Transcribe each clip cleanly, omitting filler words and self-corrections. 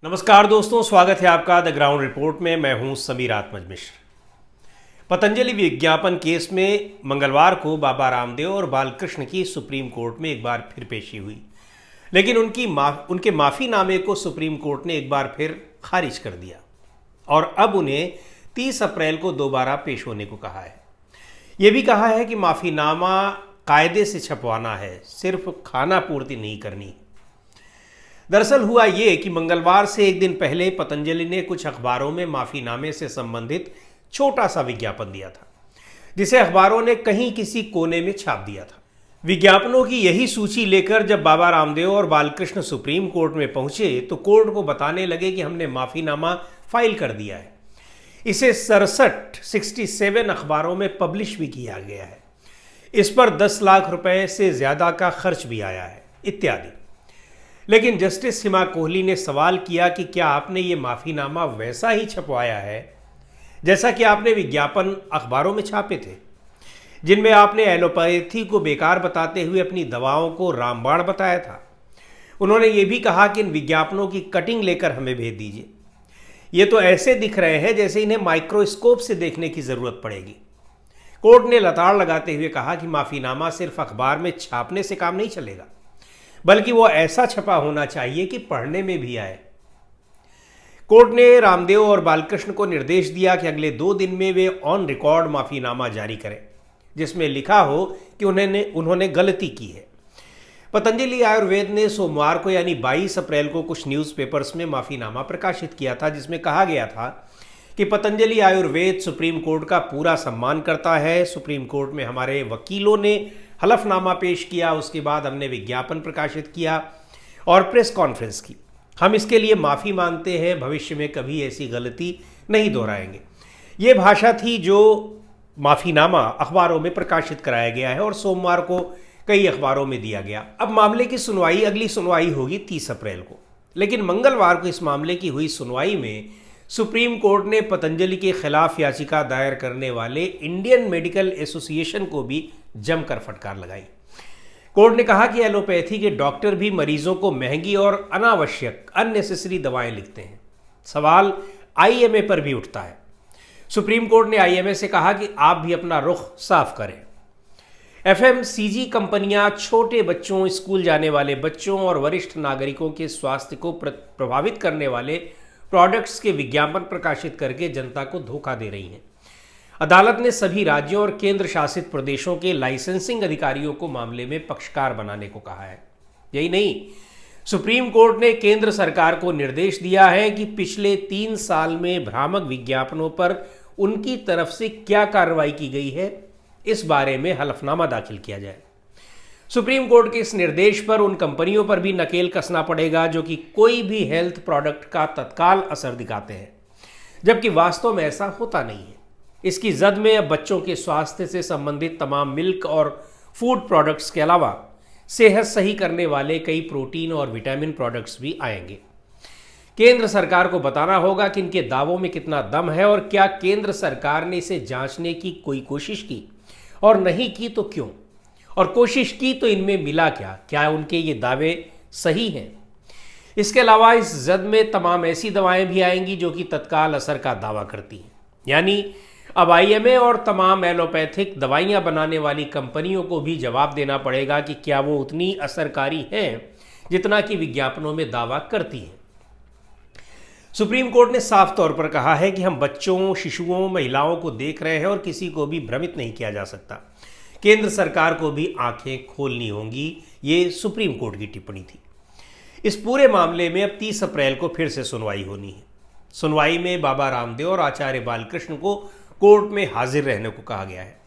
नमस्कार दोस्तों, स्वागत है आपका द ग्राउंड रिपोर्ट में। मैं हूं समीर आत्मज मिश्र। पतंजलि विज्ञापन केस में मंगलवार को बाबा रामदेव और बालकृष्ण की सुप्रीम कोर्ट में एक बार फिर पेशी हुई, लेकिन उनके माफ़ीनामे को सुप्रीम कोर्ट ने एक बार फिर खारिज कर दिया और अब उन्हें 30 अप्रैल को दोबारा पेश होने को कहा है। ये भी कहा है कि माफ़ीनामा कायदे से छपवाना है, सिर्फ खाना पूर्ति नहीं करनी। दरअसल हुआ ये कि मंगलवार से एक दिन पहले पतंजलि ने कुछ अखबारों में माफ़ीनामे से संबंधित छोटा सा विज्ञापन दिया था, जिसे अखबारों ने कहीं किसी कोने में छाप दिया था। विज्ञापनों की यही सूची लेकर जब बाबा रामदेव और बालकृष्ण सुप्रीम कोर्ट में पहुंचे तो कोर्ट को बताने लगे कि हमने माफ़ीनामा फाइल कर दिया है। इसे 67 अखबारों में पब्लिश भी किया गया है। इस पर 10 लाख रुपए से ज़्यादा का खर्च भी आया है इत्यादि। लेकिन जस्टिस हिमा कोहली ने सवाल किया कि क्या आपने ये माफ़ीनामा वैसा ही छपवाया है जैसा कि आपने विज्ञापन अखबारों में छापे थे, जिनमें आपने एलोपैथी को बेकार बताते हुए अपनी दवाओं को रामबाण बताया था। उन्होंने ये भी कहा कि इन विज्ञापनों की कटिंग लेकर हमें भेज दीजिए। ये तो ऐसे दिख रहे हैं जैसे इन्हें माइक्रोस्कोप से देखने की ज़रूरत पड़ेगी। कोर्ट ने लताड़ लगाते हुए कहा कि माफ़ीनामा सिर्फ अखबार में छापने से काम नहीं चलेगा, बल्कि वो ऐसा छपा होना चाहिए कि पढ़ने में भी आए। कोर्ट ने रामदेव और बालकृष्ण को निर्देश दिया कि अगले 2 दिन में वे ऑन रिकॉर्ड माफ़ीनामा जारी करें, जिसमें लिखा हो कि उन्होंने गलती की है। पतंजलि आयुर्वेद ने सोमवार को यानी 22 अप्रैल को कुछ न्यूज़पेपर्स में माफ़ीनामा प्रकाशित किया था, जिसमें कहा गया था कि पतंजलि आयुर्वेद सुप्रीम कोर्ट का पूरा सम्मान करता है। सुप्रीम कोर्ट में हमारे वकीलों ने हलफनामा पेश किया, उसके बाद हमने विज्ञापन प्रकाशित किया और प्रेस कॉन्फ्रेंस की। हम इसके लिए माफ़ी मांगते हैं, भविष्य में कभी ऐसी गलती नहीं दोहराएंगे। ये भाषा थी जो माफ़ीनामा अखबारों में प्रकाशित कराया गया है और सोमवार को कई अखबारों में दिया गया। अब मामले की अगली सुनवाई होगी 30 अप्रैल को, लेकिन मंगलवार को इस मामले की हुई सुनवाई में सुप्रीम कोर्ट ने पतंजलि के खिलाफ याचिका दायर करने वाले इंडियन मेडिकल एसोसिएशन को भी जमकर फटकार लगाई। कोर्ट ने कहा कि एलोपैथी के डॉक्टर भी मरीजों को महंगी और अनावश्यक अननेसेसरी दवाएं लिखते हैं। सवाल आईएमए पर भी उठता है। सुप्रीम कोर्ट ने आईएमए से कहा कि आप भी अपना रुख साफ करें। एफएमसीजी कंपनियां छोटे बच्चों, स्कूल जाने वाले बच्चों और वरिष्ठ नागरिकों के स्वास्थ्य को प्रभावित करने वाले प्रोडक्ट्स के विज्ञापन प्रकाशित करके जनता को धोखा दे रही हैं। अदालत ने सभी राज्यों और केंद्र शासित प्रदेशों के लाइसेंसिंग अधिकारियों को मामले में पक्षकार बनाने को कहा है। यही नहीं, सुप्रीम कोर्ट ने केंद्र सरकार को निर्देश दिया है कि पिछले 3 साल में भ्रामक विज्ञापनों पर उनकी तरफ से क्या कार्रवाई की गई है, इस बारे में हलफनामा दाखिल किया जाए। सुप्रीम कोर्ट के इस निर्देश पर उन कंपनियों पर भी नकेल कसना पड़ेगा जो कि कोई भी हेल्थ प्रोडक्ट का तत्काल असर दिखाते हैं, जबकि वास्तव में ऐसा होता नहीं है। इसकी जद में अब बच्चों के स्वास्थ्य से संबंधित तमाम मिल्क और फूड प्रोडक्ट्स के अलावा सेहत सही करने वाले कई प्रोटीन और विटामिन प्रोडक्ट्स भी आएंगे। केंद्र सरकार को बताना होगा कि इनके दावों में कितना दम है और क्या केंद्र सरकार ने इसे जांचने की कोई कोशिश की, और नहीं की तो क्यों, और कोशिश की तो इनमें मिला क्या उनके ये दावे सही हैं। इसके अलावा इस जद में तमाम ऐसी दवाएं भी आएंगी जो कि तत्काल असर का दावा करती हैं। यानी अब आईएमए और तमाम एलोपैथिक दवाइयां बनाने वाली कंपनियों को भी जवाब देना पड़ेगा कि क्या वो उतनी असरकारी हैं जितना कि विज्ञापनों में दावा करती हैं। सुप्रीम कोर्ट ने साफ तौर पर कहा है कि हम बच्चों, शिशुओं, महिलाओं को देख रहे हैं और किसी को भी भ्रमित नहीं किया जा सकता। केंद्र सरकार को भी आंखें खोलनी होंगी। ये सुप्रीम कोर्ट की टिप्पणी थी। इस पूरे मामले में अब 30 अप्रैल को फिर से सुनवाई होनी है। सुनवाई में बाबा रामदेव और आचार्य बालकृष्ण को कोर्ट में हाजिर रहने को कहा गया है।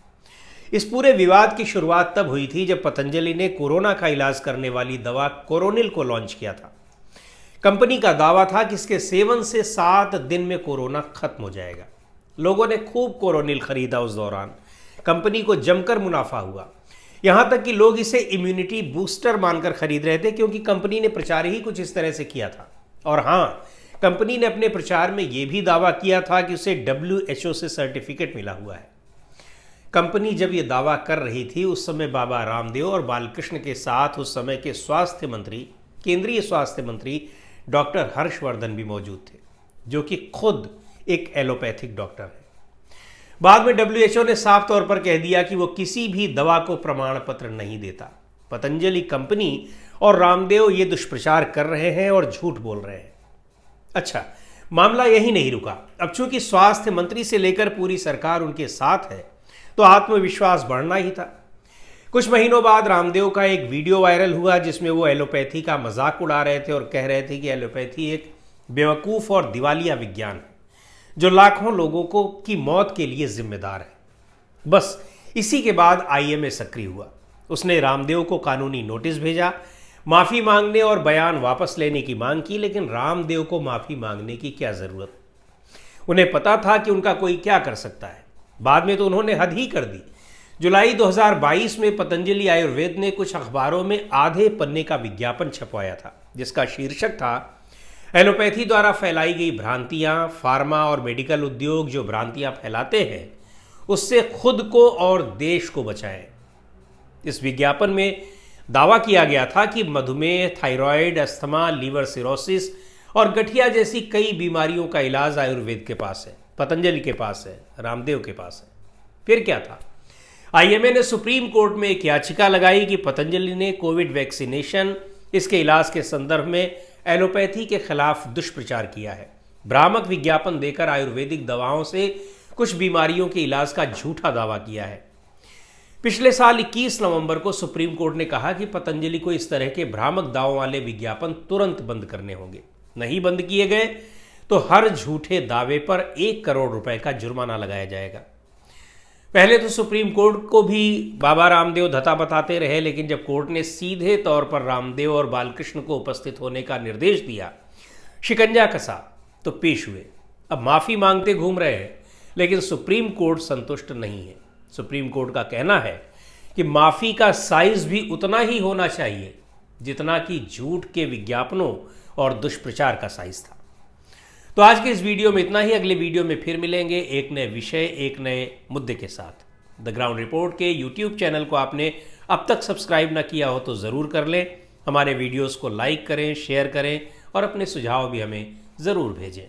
इस पूरे विवाद की शुरुआत तब हुई थी जब पतंजलि ने कोरोना का इलाज करने वाली दवा कोरोनिल को लॉन्च किया था। कंपनी का दावा था कि इसके सेवन से 7 दिन में कोरोना खत्म हो जाएगा। लोगों ने खूब कोरोनिल खरीदा। उस दौरान कंपनी को जमकर मुनाफा हुआ, यहां तक कि लोग इसे इम्यूनिटी बूस्टर मानकर खरीद रहे थे, क्योंकि कंपनी ने प्रचार ही कुछ इस तरह से किया था। और हाँ, कंपनी ने अपने प्रचार में यह भी दावा किया था कि उसे WHO से सर्टिफिकेट मिला हुआ है। कंपनी जब यह दावा कर रही थी उस समय बाबा रामदेव और बालकृष्ण के साथ उस समय के केंद्रीय स्वास्थ्य मंत्री डॉक्टर हर्षवर्धन भी मौजूद थे, जो कि खुद एक एलोपैथिक डॉक्टर है। बाद में WHO ने साफ तौर पर कह दिया कि वो किसी भी दवा को प्रमाण पत्र नहीं देता। पतंजलि कंपनी और रामदेव ये दुष्प्रचार कर रहे हैं और झूठ बोल रहे हैं। अच्छा, मामला यही नहीं रुका। अब चूंकि स्वास्थ्य मंत्री से लेकर पूरी सरकार उनके साथ है, तो आत्मविश्वास बढ़ना ही था। कुछ महीनों बाद रामदेव का एक वीडियो वायरल हुआ जिसमें वो एलोपैथी का मजाक उड़ा रहे थे और कह रहे थे कि एलोपैथी एक बेवकूफ़ और दिवालिया विज्ञान है जो लाखों लोगों को की मौत के लिए जिम्मेदार है। बस इसी के बाद IMA सक्रिय हुआ। उसने रामदेव को कानूनी नोटिस भेजा, माफ़ी मांगने और बयान वापस लेने की मांग की, लेकिन रामदेव को माफ़ी मांगने की क्या ज़रूरत? उन्हें पता था कि उनका कोई क्या कर सकता है। बाद में तो उन्होंने हद ही कर दी। जुलाई 2022 में पतंजलि आयुर्वेद ने कुछ अखबारों में आधे पन्ने का विज्ञापन छपवाया था जिसका शीर्षक था एलोपैथी द्वारा फैलाई गई भ्रांतियां, फार्मा और मेडिकल उद्योग जो भ्रांतियां फैलाते हैं उससे खुद को और देश को बचाएं। इस विज्ञापन में दावा किया गया था कि मधुमेह, थायराइड, अस्थमा, लीवर सिरोसिस और गठिया जैसी कई बीमारियों का इलाज आयुर्वेद के पास है, पतंजलि के पास है, रामदेव के पास है। फिर क्या था? IMA ने सुप्रीम कोर्ट में एक याचिका लगाई कि पतंजलि ने कोविड वैक्सीनेशन, इसके इलाज के संदर्भ में एलोपैथी के खिलाफ दुष्प्रचार किया है। भ्रामक विज्ञापन देकर आयुर्वेदिक दवाओं से कुछ बीमारियों के इलाज का झूठा दावा किया है। पिछले साल 21 नवंबर को सुप्रीम कोर्ट ने कहा कि पतंजलि को इस तरह के भ्रामक दावों वाले विज्ञापन तुरंत बंद करने होंगे। नहीं बंद किए गए तो हर झूठे दावे पर 1 करोड़ रुपए का जुर्माना लगाया जाएगा। पहले तो सुप्रीम कोर्ट को भी बाबा रामदेव धता बताते रहे, लेकिन जब कोर्ट ने सीधे तौर पर रामदेव और बालकृष्ण को उपस्थित होने का निर्देश दिया, शिकंजा कसा, तो पेश हुए। अब माफ़ी मांगते घूम रहे हैं, लेकिन सुप्रीम कोर्ट संतुष्ट नहीं है। सुप्रीम कोर्ट का कहना है कि माफ़ी का साइज भी उतना ही होना चाहिए जितना कि झूठ के विज्ञापनों और दुष्प्रचार का साइज था। तो आज के इस वीडियो में इतना ही। अगले वीडियो में फिर मिलेंगे एक नए विषय, एक नए मुद्दे के साथ। द ग्राउंड रिपोर्ट के YouTube चैनल को आपने अब तक सब्सक्राइब ना किया हो तो ज़रूर कर लें। हमारे वीडियोस को लाइक करें, शेयर करें और अपने सुझाव भी हमें ज़रूर भेजें।